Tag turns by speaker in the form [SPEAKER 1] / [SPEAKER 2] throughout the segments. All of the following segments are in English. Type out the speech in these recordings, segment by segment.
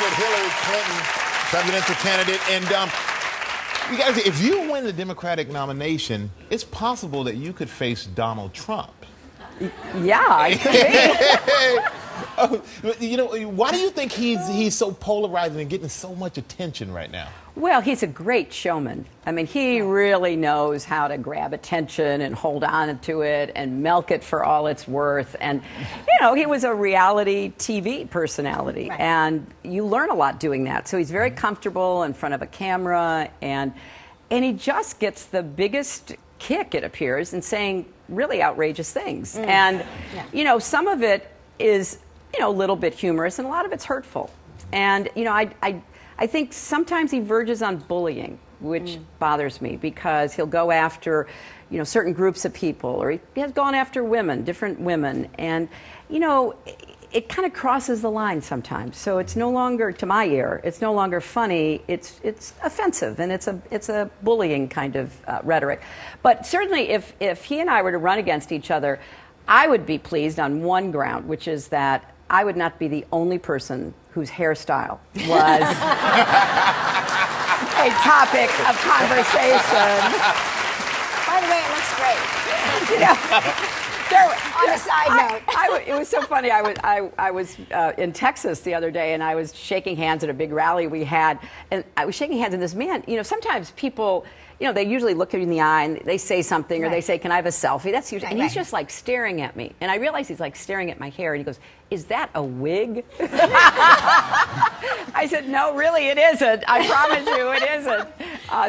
[SPEAKER 1] with Hillary Clinton, presidential candidate. And you guys, if you win the Democratic nomination, it's possible that you could face Donald Trump.
[SPEAKER 2] Yeah, I could be.
[SPEAKER 1] You know, why do you think he's so polarizing and getting so much attention right now?
[SPEAKER 2] Well, he's a great showman. I mean, he really knows how to grab attention and hold on to it and milk it for all it's worth. And, you know, he was a reality TV personality,
[SPEAKER 3] Right.
[SPEAKER 2] and you learn a lot doing that. So he's very comfortable in front of a camera, and he just gets the biggest kick, it appears, in saying really outrageous things. And, you know, some of it is, you know, a little bit humorous, and a lot of it's hurtful. And, you know, I think sometimes he verges on bullying, which bothers me, because he'll go after, you know, certain groups of people, or he has gone after women, different women. And, you know, it kind of crosses the line sometimes. So it's no longer, to my ear, it's no longer funny. It's offensive, and it's a bullying kind of rhetoric. But certainly, if he and I were to run against each other, I would be pleased on one ground, which is that I would not be the only person whose hairstyle was a topic of conversation.
[SPEAKER 3] By the way, it looks great.
[SPEAKER 2] You know,
[SPEAKER 3] On a side note.
[SPEAKER 2] it was so funny. I was in Texas the other day, and I was shaking hands at a big rally we had, and I was shaking hands with this man. You know, sometimes people, you know, they usually look you in the eye and they say something, or they say, "Can I have a selfie?" That's usually, and he's just like staring at me, and I realize he's like staring at my hair, and he goes, "Is that a wig?" I said, "No, really, it isn't. I promise you, it isn't."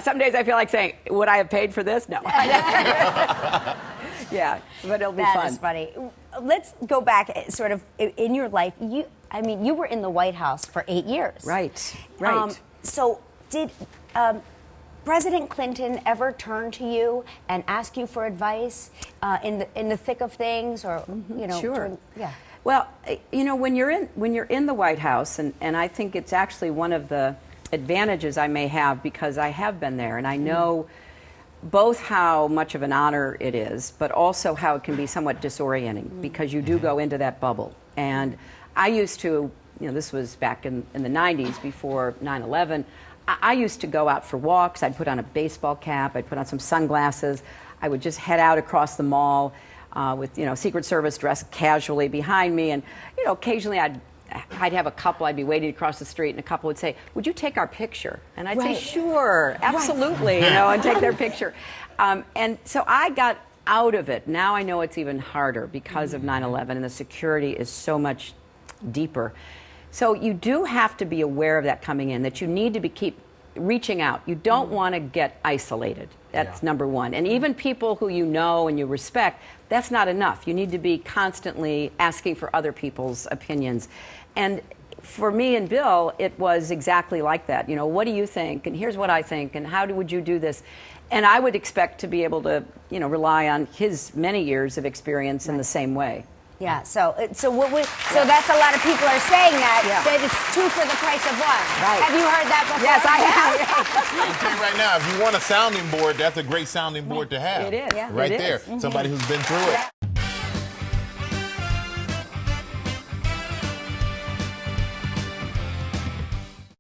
[SPEAKER 2] Some days I feel like saying, "Would I have paid for this?" No. Yeah, but it'll be fun.
[SPEAKER 3] That is funny. Let's go back, sort of, in your life. You were in the White House for 8 years.
[SPEAKER 2] Right.
[SPEAKER 3] So did President Clinton ever turn to you and ask you for advice in the thick of things, or you know?
[SPEAKER 2] Sure.
[SPEAKER 3] Yeah.
[SPEAKER 2] Well, you know, when you're in the White House, and I think it's actually one of the advantages I may have, because I have been there, and I know both how much of an honor it is, but also how it can be somewhat disorienting, because you do go into that bubble. And I used to, you know, this was back in the 90s, before 9/11, I used to go out for walks. I'd put on a baseball cap, I'd put on some sunglasses, I would just head out across the mall with, you know, Secret Service dressed casually behind me, and, you know, occasionally I'd have a couple, I'd be waiting across the street, and a couple would say, "Would you take our picture?" And I'd say, "Sure, absolutely," you know, and take their picture. And so I got out of it. Now I know it's even harder because of 9/11, and the security is so much deeper. So you do have to be aware of that coming in, that you need to keep reaching out. You don't want to get isolated. That's number one. And even people who you know and you respect, that's not enough. You need to be constantly asking for other people's opinions. And for me and Bill, it was exactly like that. You know, what do you think? And here's what I think. And how would you do this? And I would expect to be able to, you know, rely on his many years of experience in the same way.
[SPEAKER 3] Yeah. So that's a lot of people are saying that it's two for the price of one.
[SPEAKER 2] Right.
[SPEAKER 3] Have you heard that before?
[SPEAKER 2] Yes, I have.
[SPEAKER 1] I'm telling you right now, if you want a sounding board, that's a great sounding board to have.
[SPEAKER 2] It is. Yeah,
[SPEAKER 1] right
[SPEAKER 2] it
[SPEAKER 1] there.
[SPEAKER 2] is.
[SPEAKER 1] Somebody who's been through it.